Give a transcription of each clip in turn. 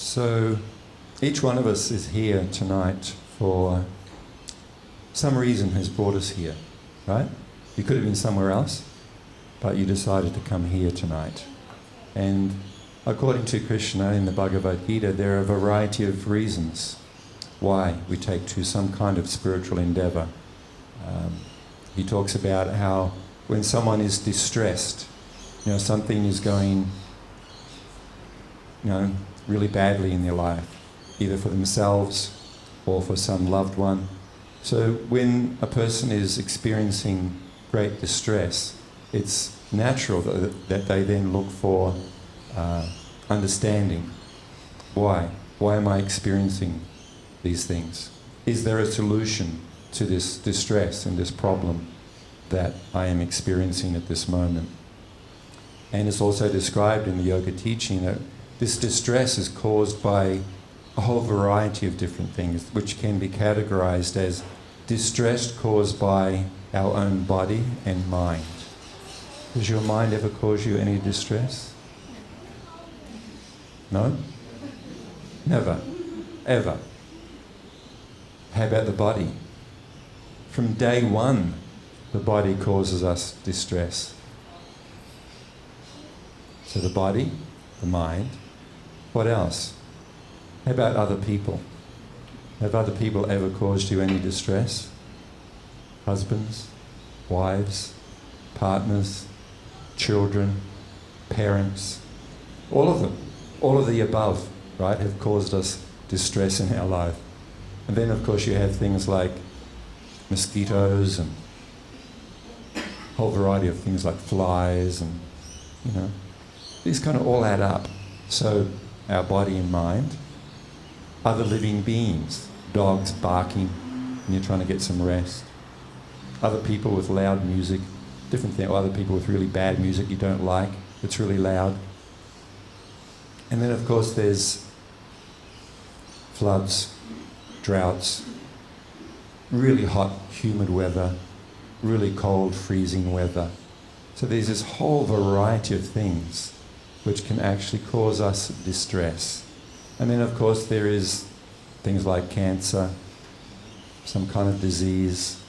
So each one of us is here tonight for some reason has brought us here, right? You could have been somewhere else, but you decided to come here tonight. And according to Krishna in the Bhagavad Gita, there are a variety of reasons why we take to some kind of spiritual endeavour. He talks about how when someone is distressed, something is going, really badly in their life, either for themselves or for some loved one. So when a person is experiencing great distress, it's natural that they then look for understanding. Why? Why am I experiencing these things? Is there a solution to this distress and this problem that I am experiencing at this moment? And it's also described in the yoga teaching that this distress is caused by a whole variety of different things, which can be categorized as distress caused by our own body and mind. Does your mind ever cause you any distress? No? Never. Ever. How about the body? From day one, the body causes us distress. So the body, the mind. What else? How about other people? Have other people ever caused you any distress? Husbands, wives, partners, children, parents, all of them, all of the above, right, have caused us distress in our life. And then, of course, you have things like mosquitoes and a whole variety of things like flies and, these kind of all add up. So our body and mind, other living beings, dogs barking and you're trying to get some rest, other people with loud music, different thing, or other people with really bad music you don't like, it's really loud. And then, of course, there's floods, droughts, really hot, humid weather, really cold, freezing weather. So there's this whole variety of things which can actually cause us distress. And then, of course, there is things like cancer, some kind of disease,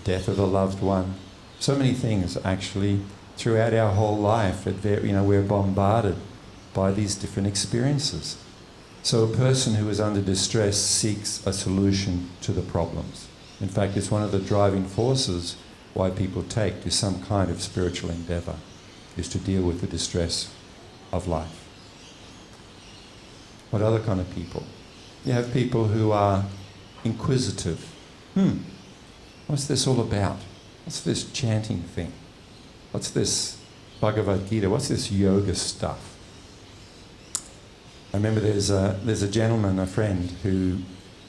death of a loved one. So many things, actually, throughout our whole life. We're bombarded by these different experiences. So a person who is under distress seeks a solution to the problems. In fact, it's one of the driving forces why people take to some kind of spiritual endeavour, is to deal with the distress of life. What other kind of people? You have people who are inquisitive. What's this all about? What's this chanting thing? What's this Bhagavad Gita? What's this yoga stuff? I remember there's a gentleman, a friend, who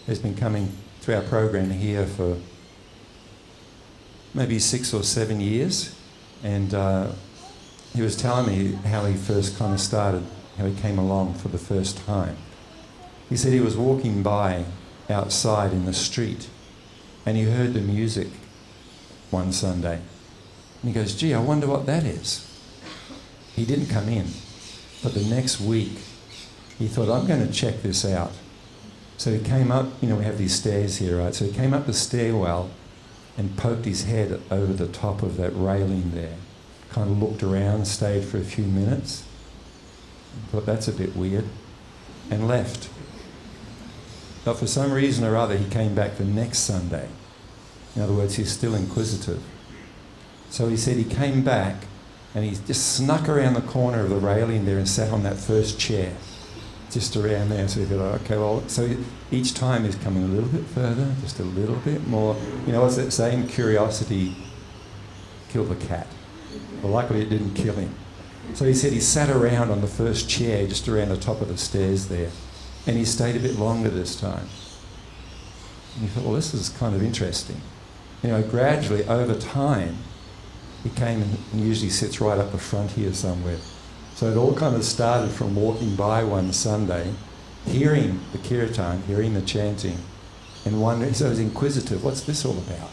has been coming to our program here for maybe 6 or 7 years, and he was telling me how he first kind of started, how he came along for the first time. He said he was walking by outside in the street and he heard the music one Sunday. And he goes, gee, I wonder what that is. He didn't come in, but the next week he thought, I'm going to check this out. So he came up, we have these stairs here, right? So he came up the stairwell and poked his head over the top of that railing there. Kind of looked around, stayed for a few minutes, thought that's a bit weird, and left. But for some reason or other, he came back the next Sunday. In other words, he's still inquisitive. So he said he came back and he just snuck around the corner of the railing there and sat on that first chair, just around there. So he thought, okay, well, so each time he's coming a little bit further, just a little bit more. What's that saying? Curiosity killed the cat. Well, luckily it didn't kill him. So he said he sat around on the first chair, just around the top of the stairs there, and he stayed a bit longer this time. And he thought, well, this is kind of interesting. Gradually, over time, he came and usually sits right up the front here somewhere. So it all kind of started from walking by one Sunday, hearing the kirtan, hearing the chanting, and wondering, so he was inquisitive, what's this all about?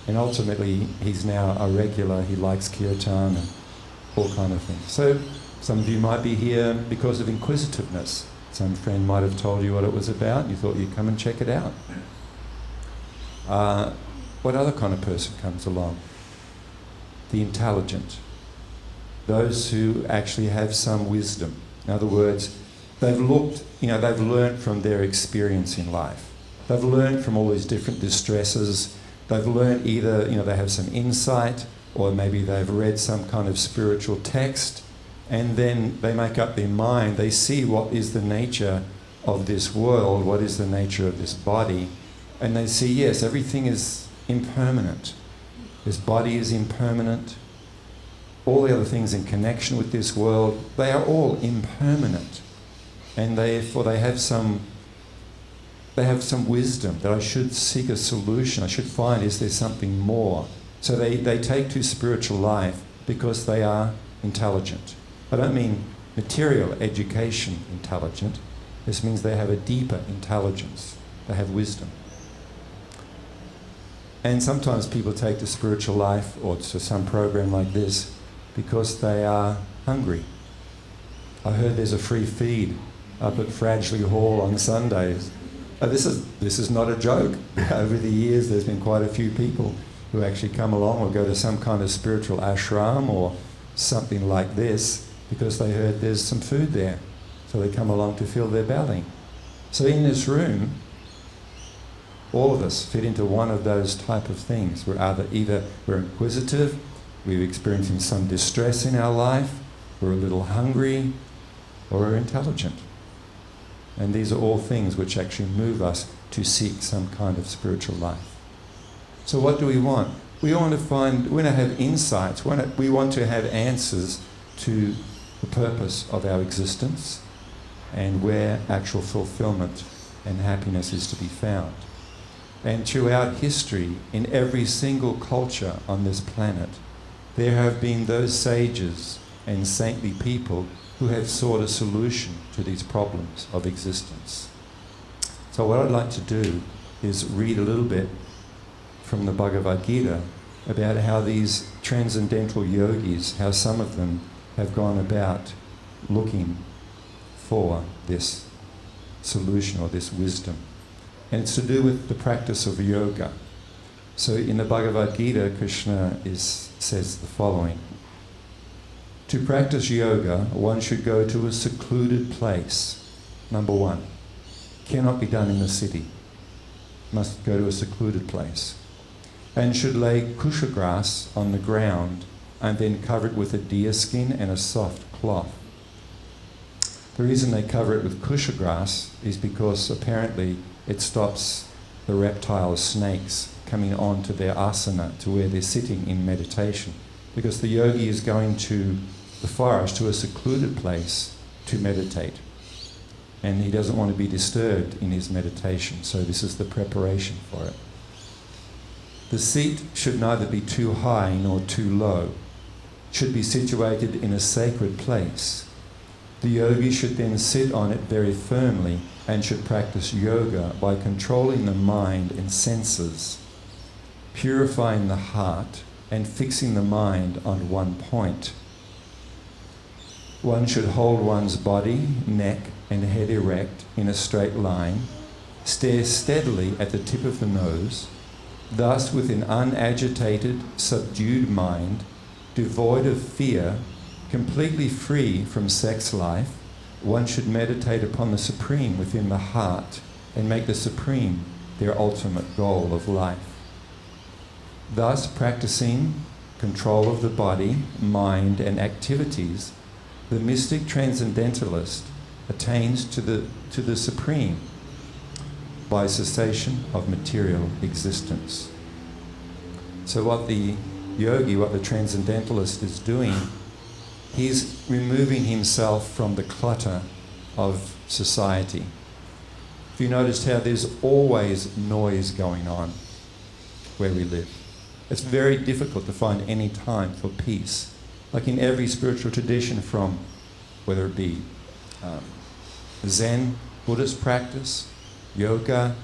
And ultimately, he's now a regular, he likes kirtan and all kind of things. So Some of you might be here because of inquisitiveness. Some friend might have told you what it was about and you thought you'd come and check it out. What other kind of person comes along? The intelligent. Those who actually have some wisdom. In other words, they've learned from their experience in life. They've learned from all these different distresses. They've learned either, they have some insight, or maybe they've read some kind of spiritual text, and then they make up their mind. They see what is the nature of this world, what is the nature of this body, and they see, yes, everything is impermanent. This body is impermanent. All the other things in connection with this world, they are all impermanent. And therefore they have some wisdom that I should seek a solution. I should find, is there something more? So they take to spiritual life because they are intelligent. I don't mean material education intelligent. This means they have a deeper intelligence. They have wisdom. And sometimes people take to spiritual life or to some program like this because they are hungry. I heard there's a free feed up at Fradgley Hall on Sundays. This is not a joke. Over the years there's been quite a few people who actually come along or go to some kind of spiritual ashram or something like this because they heard there's some food there. So they come along to fill their belly. So in this room, all of us fit into one of those type of things. Either we're inquisitive, we're experiencing some distress in our life, we're a little hungry, or we're intelligent. And these are all things which actually move us to seek some kind of spiritual life. So what do we want? We want to have insights. We want to have answers to the purpose of our existence and where actual fulfillment and happiness is to be found. And throughout history, in every single culture on this planet, there have been those sages and saintly people who have sought a solution to these problems of existence. So what I'd like to do is read a little bit from the Bhagavad Gita about how these transcendental yogis, how some of them have gone about looking for this solution or this wisdom. And it's to do with the practice of yoga. So in the Bhagavad Gita, Krishna says the following: to practice yoga, one should go to a secluded place. Number one, cannot be done in the city. Must go to a secluded place. And should lay kusha grass on the ground and then cover it with a deer skin and a soft cloth. The reason they cover it with kusha grass is because apparently it stops the reptile snakes coming on to their asana, to where they're sitting in meditation. Because the yogi is going to the forest, to a secluded place to meditate. And he doesn't want to be disturbed in his meditation, so this is the preparation for it. The seat should neither be too high nor too low. It should be situated in a sacred place. The yogi should then sit on it very firmly and should practice yoga by controlling the mind and senses, purifying the heart and fixing the mind on one point. One should hold one's body, neck and head erect in a straight line, stare steadily at the tip of the nose. Thus, with an unagitated, subdued mind, devoid of fear, completely free from sex life, one should meditate upon the Supreme within the heart and make the Supreme their ultimate goal of life. Thus, practicing control of the body, mind and activities, the mystic transcendentalist attains to the Supreme by cessation of material existence. So what the yogi, what the transcendentalist is doing, he's removing himself from the clutter of society. If you noticed how there's always noise going on where we live. It's very difficult to find any time for peace. Like in every spiritual tradition, from whether it be Zen, Buddhist practice, yoga,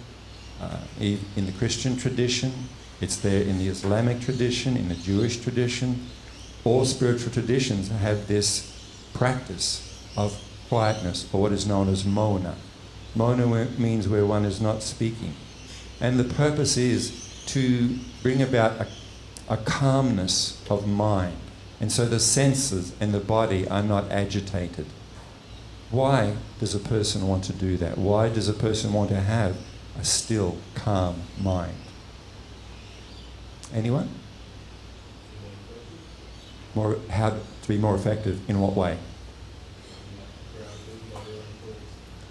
in the Christian tradition, it's there in the Islamic tradition, in the Jewish tradition. All spiritual traditions have this practice of quietness, or what is known as mona. Mona means where one is not speaking. And the purpose is to bring about a calmness of mind. And so the senses and the body are not agitated. Why does a person want to do that? Why does a person want to have a still, calm mind? Anyone? How to be more effective in what way?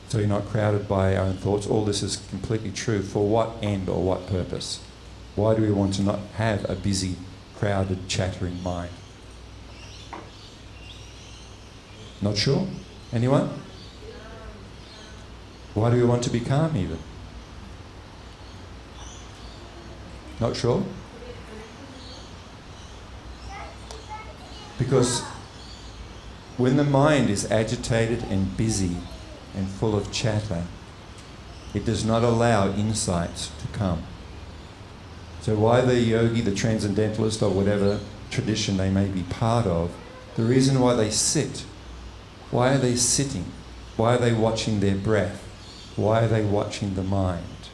So you're not crowded by our own thoughts. All this is completely true. For what end or what purpose? Why do we want to not have a busy, crowded, chattering mind? Not sure? Anyone? Why do we want to be calm even? Not sure? Because when the mind is agitated and busy and full of chatter, it does not allow insights to come. So why the yogi, the transcendentalist, or whatever tradition they may be part of, the reason why they sit, why are they sitting? Why are they watching their breath? Why are they watching the mind?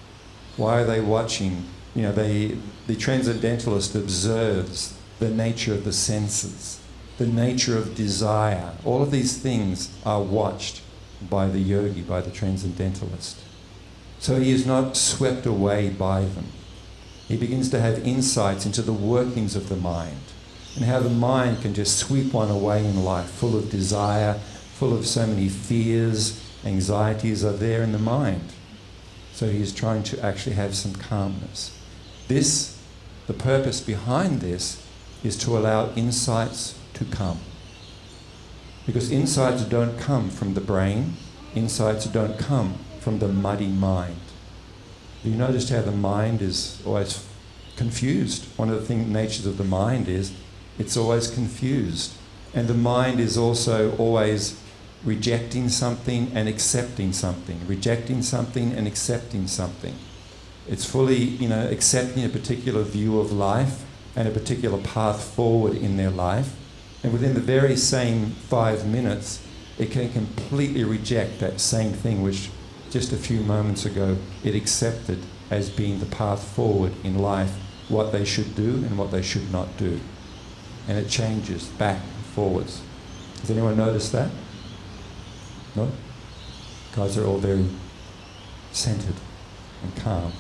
Why are they watching, the transcendentalist observes the nature of the senses, the nature of desire. All of these things are watched by the yogi, by the transcendentalist. So he is not swept away by them. He begins to have insights into the workings of the mind and how the mind can just sweep one away in life, full of desire, full of so many fears, anxieties are there in the mind. So he is trying to actually have some calmness. The purpose behind this is to allow insights to come. Because insights don't come from the brain, insights don't come from the muddy mind. You noticed how the mind is always confused. One of the natures of the mind is it's always confused. And the mind is also always rejecting something and accepting something, rejecting something and accepting something. It's fully, accepting a particular view of life and a particular path forward in their life. And within the very same 5 minutes, it can completely reject that same thing which just a few moments ago it accepted as being the path forward in life, what they should do and what they should not do. And it changes back and forwards. Has anyone noticed that? No? Guys are all very centered and calm.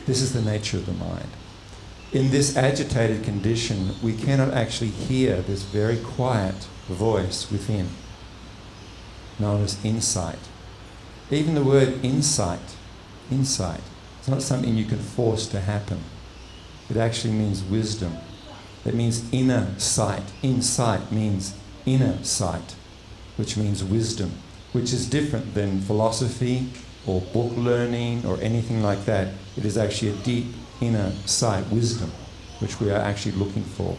This is the nature of the mind. In this agitated condition, we cannot actually hear this very quiet voice within, known as insight. Even the word insight, it's not something you can force to happen. It actually means wisdom. It means inner sight. Insight means inner sight, which means wisdom, which is different than philosophy or book learning or anything like that. It is actually a deep inner sight, wisdom, which we are actually looking for.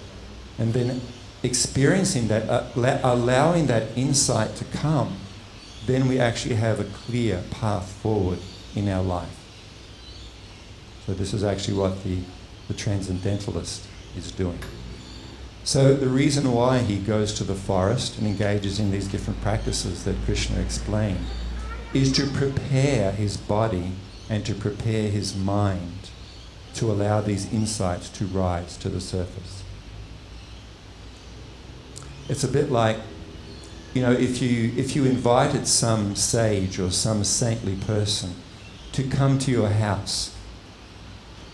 And then experiencing that, allowing that insight to come, then we actually have a clear path forward in our life. So this is actually what the transcendentalist is doing. So the reason why he goes to the forest and engages in these different practices that Krishna explained is to prepare his body and to prepare his mind to allow these insights to rise to the surface. It's a bit like, if you invited some sage or some saintly person to come to your house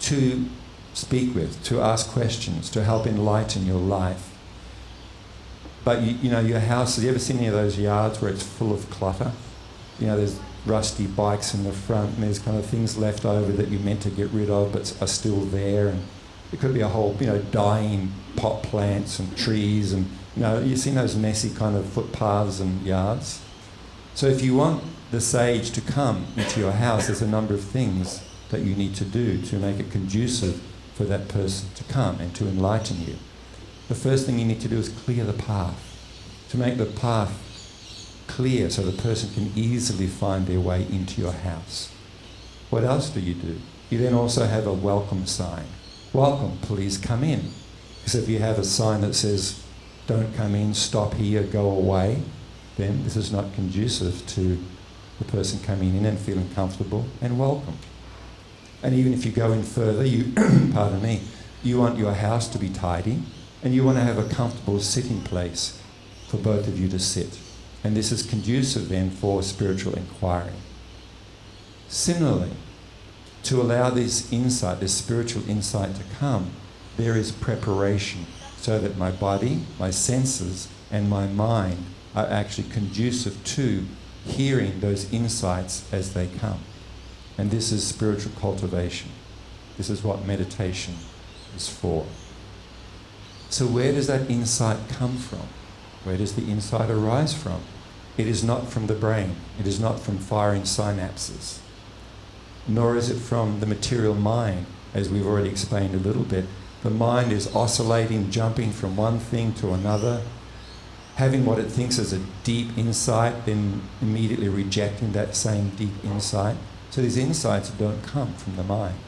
to speak with, to ask questions, to help enlighten your life. But your house, have you ever seen any of those yards where it's full of clutter? There's rusty bikes in the front and there's kind of things left over that you meant to get rid of but are still there, and it could be a whole, dying pot plants and trees, and you've seen those messy kind of footpaths and yards. So if you want the sage to come into your house, there's a number of things that you need to do to make it conducive for that person to come and to enlighten you. The first thing you need to do is clear the path, to make the path clear so the person can easily find their way into your house. What else do? You then also have a welcome sign. Welcome, please come in. Because if you have a sign that says, don't come in, stop here, go away, then this is not conducive to the person coming in and feeling comfortable and welcome. And even if you go in further, you, pardon me, you want your house to be tidy and you want to have a comfortable sitting place for both of you to sit. And this is conducive then for spiritual inquiry. Similarly, to allow this insight, this spiritual insight to come, there is preparation so that my body, my senses, and my mind are actually conducive to hearing those insights as they come. And this is spiritual cultivation. This is what meditation is for. So where does that insight come from? Where does the insight arise from? It is not from the brain. It is not from firing synapses. Nor is it from the material mind, as we've already explained a little bit. The mind is oscillating, jumping from one thing to another, having what it thinks is a deep insight, then immediately rejecting that same deep insight. So these insights don't come from the mind.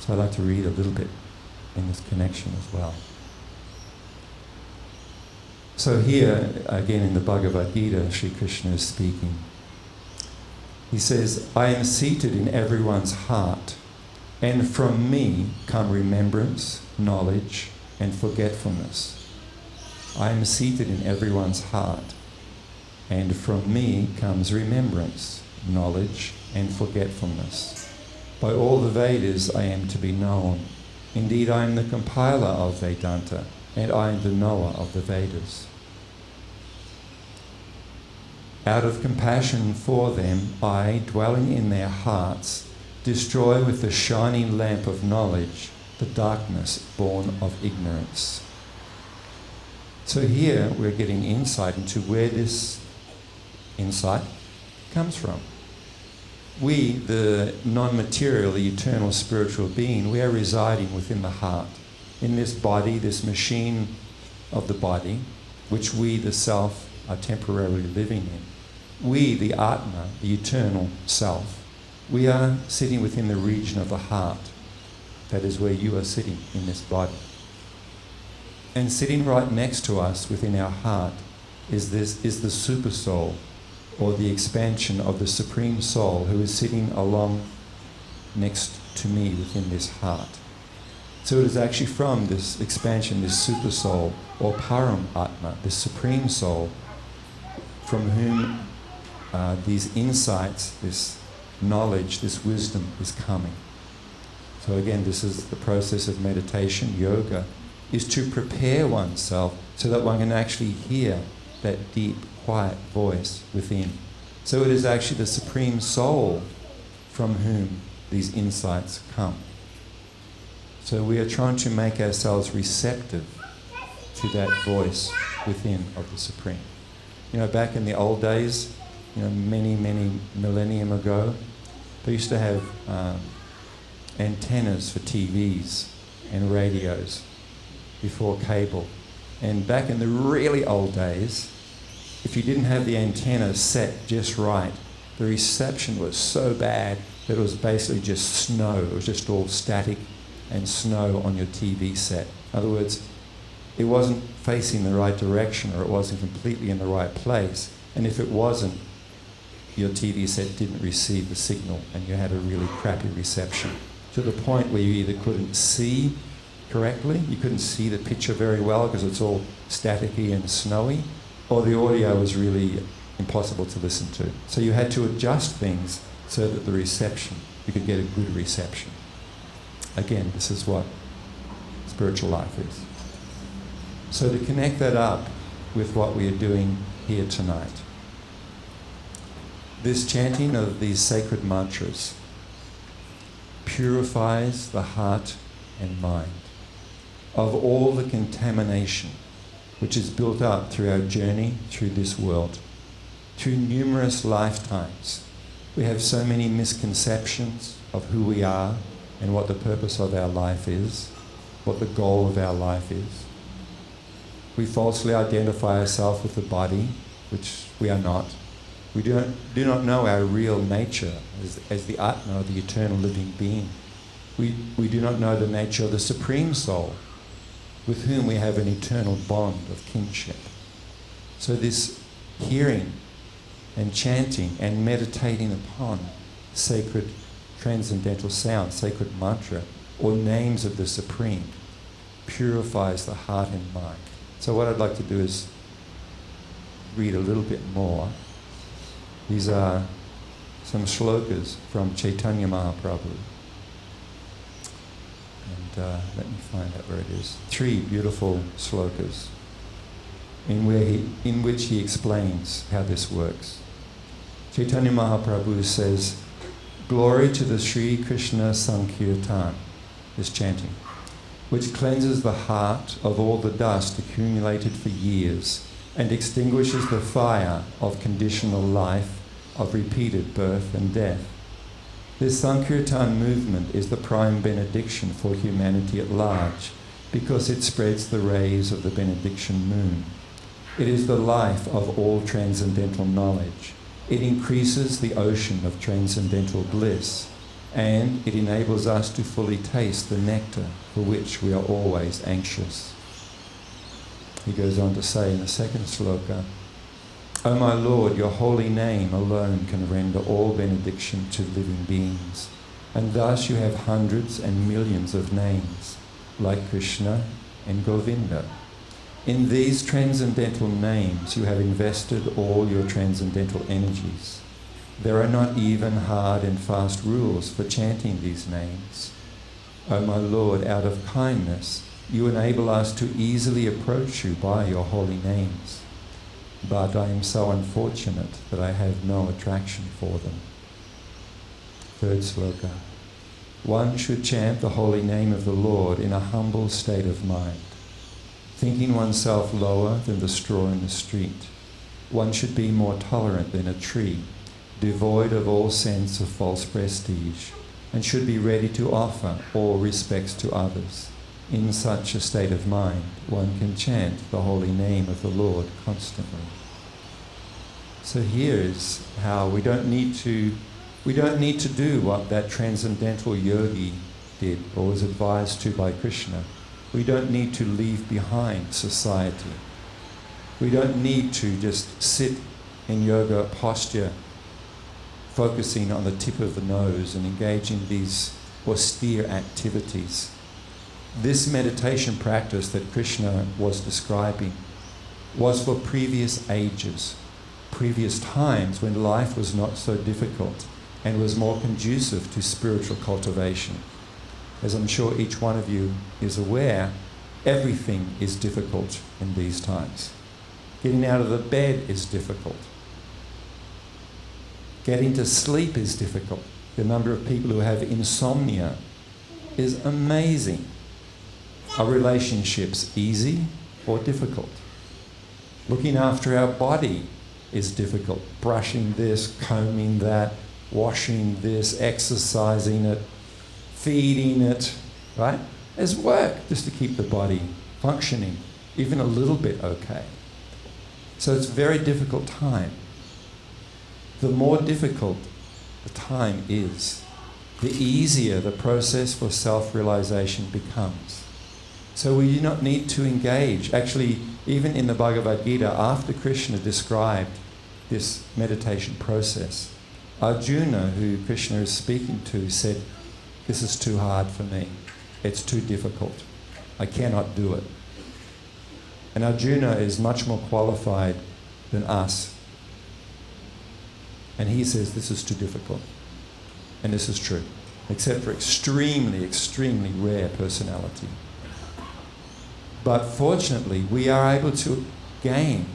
So I'd like to read a little bit in this connection as well. So here, again in the Bhagavad Gita, Sri Krishna is speaking. He says, I am seated in everyone's heart, and from me come remembrance, knowledge, and forgetfulness. I am seated in everyone's heart, and from me comes remembrance, knowledge, and forgetfulness. By all the Vedas I am to be known. Indeed, I am the compiler of Vedanta, and I am the knower of the Vedas. Out of compassion for them, I, dwelling in their hearts, destroy with the shining lamp of knowledge the darkness born of ignorance. So here we're getting insight into where this insight comes from. We, the non-material, the eternal spiritual being, we are residing within the heart, in this body, this machine of the body, which we, the self, are temporarily living in. We, the Atma, the eternal self, we are sitting within the region of the heart. That is where you are sitting in this body. And sitting right next to us within our heart is the super soul, or the expansion of the Supreme Soul, who is sitting along next to me within this heart. So it is actually from this expansion, this super soul, or Param Atma, this Supreme Soul, from whom these insights, this knowledge, this wisdom is coming. So again, this is the process of meditation, yoga, is to prepare oneself so that one can actually hear that deep, quiet voice within. So it is actually the Supreme Soul from whom these insights come. So we are trying to make ourselves receptive to that voice within of the Supreme. You know, back in the old days, many millennium ago, they used to have antennas for TVs and radios before cable. And back in the really old days, if you didn't have the antenna set just right, the reception was so bad that it was basically just snow. It was just all static and snow on your TV set. In other words, it wasn't facing the right direction, or it wasn't completely in the right place. And if it wasn't, your TV set didn't receive the signal and you had a really crappy reception, to the point where you either couldn't see correctly, you couldn't see the picture very well because it's all staticky and snowy, or the audio was really impossible to listen to. So you had to adjust things so that the reception, you could get a good reception. Again, this is what spiritual life is. So to connect that up with what we are doing here tonight, this chanting of these sacred mantras purifies the heart and mind of all the contamination which is built up through our journey through this world, through numerous lifetimes. We have so many misconceptions of who we are and what the purpose of our life is, what the goal of our life is. We falsely identify ourselves with the body, which we are not. We do not know our real nature as the Atma, the eternal living being. We do not know the nature of the Supreme Soul, with whom we have an eternal bond of kinship. So this hearing and chanting and meditating upon sacred transcendental sound, sacred mantra, or names of the Supreme, purifies the heart and mind. So what I'd like to do is read a little bit more. These are some shlokas from Chaitanya Mahaprabhu. And let me find out where it is. 3 beautiful slokas in which he explains how this works. Chaitanya Mahaprabhu says, "Glory to the Sri Krishna Sankirtan," this chanting, "which cleanses the heart of all the dust accumulated for years and extinguishes the fire of conditional life, of repeated birth and death. This Sankirtan movement is the prime benediction for humanity at large because it spreads the rays of the benediction moon. It is the life of all transcendental knowledge. It increases the ocean of transcendental bliss, and it enables us to fully taste the nectar for which we are always anxious." He goes on to say in the second sloka, "O my Lord, your holy name alone can render all benediction to living beings, and thus you have hundreds and millions of names, like Krishna and Govinda. In these transcendental names you have invested all your transcendental energies. There are not even hard and fast rules for chanting these names. O my Lord, out of kindness, you enable us to easily approach you by your holy names. But I am so unfortunate that I have no attraction for them." Third sloka. "One should chant the holy name of the Lord in a humble state of mind, thinking oneself lower than the straw in the street. One should be more tolerant than a tree, devoid of all sense of false prestige, and should be ready to offer all respects to others. In such a state of mind, one can chant the holy name of the Lord constantly." So here is how we don't need to do what that transcendental yogi did or was advised to by Krishna. We don't need to leave behind society. We don't need to just sit in yoga posture, focusing on the tip of the nose and engage in these austere activities. This meditation practice that Krishna was describing was for previous ages, previous times when life was not so difficult and was more conducive to spiritual cultivation. As I'm sure each one of you is aware, everything is difficult in these times. Getting out of the bed is difficult. Getting to sleep is difficult. The number of people who have insomnia is amazing. Are relationships easy or difficult? Looking after our body is difficult. Brushing this, combing that, washing this, exercising it, feeding it, right? There's work just to keep the body functioning, even a little bit okay. So it's a very difficult time. The more difficult the time is, the easier the process for self-realization becomes. So we do not need to engage. Actually, even in the Bhagavad Gita, after Krishna described this meditation process, Arjuna, who Krishna is speaking to, said, "This is too hard for me. It's too difficult. I cannot do it." And Arjuna is much more qualified than us. And he says, "This is too difficult." And this is true, except for extremely, extremely rare personality. But fortunately, we are able to gain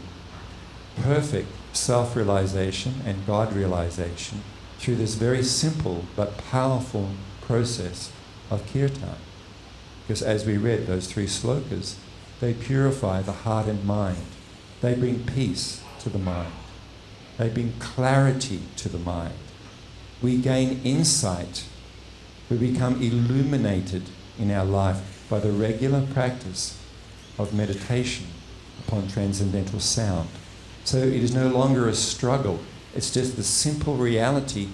perfect self-realization and God-realization through this very simple but powerful process of kirtan. Because as we read those 3 slokas, they purify the heart and mind. They bring peace to the mind. They bring clarity to the mind. We gain insight. We become illuminated in our life by the regular practice of meditation upon transcendental sound. So it is no longer a struggle. It's just the simple reality.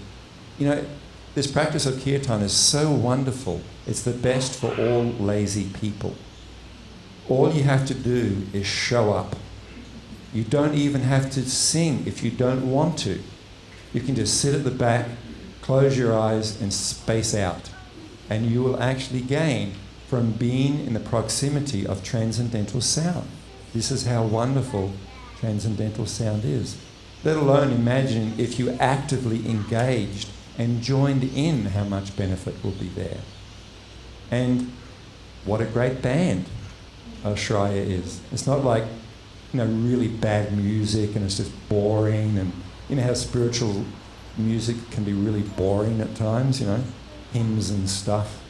You know, this practice of kirtan is so wonderful. It's the best for all lazy people. All you have to do is show up. You don't even have to sing if you don't want to. You can just sit at the back, close your eyes and space out. And you will actually gain from being in the proximity of transcendental sound. This is how wonderful transcendental sound is. Let alone imagine if you actively engaged and joined in how much benefit will be there. And what a great band Ashraya is. It's not like, really bad music and it's just boring, and you know how spiritual music can be really boring at times, hymns and stuff.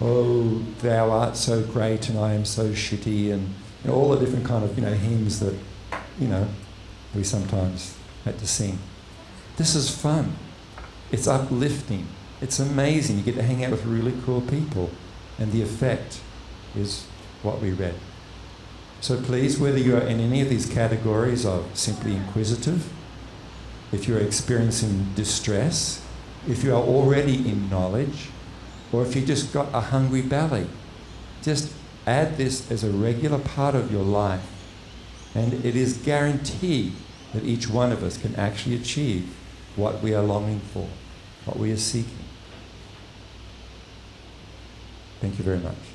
Oh, thou art so great and I am so shitty, and all the different kind of, hymns that, we sometimes had to sing. This is fun. It's uplifting. It's amazing. You get to hang out with really cool people, and the effect is what we read. So please, whether you're in any of these categories of simply inquisitive, if you're experiencing distress, if you are already in knowledge, or if you just got a hungry belly, just add this as a regular part of your life, and it is guaranteed that each one of us can actually achieve what we are longing for, what we are seeking. Thank you very much.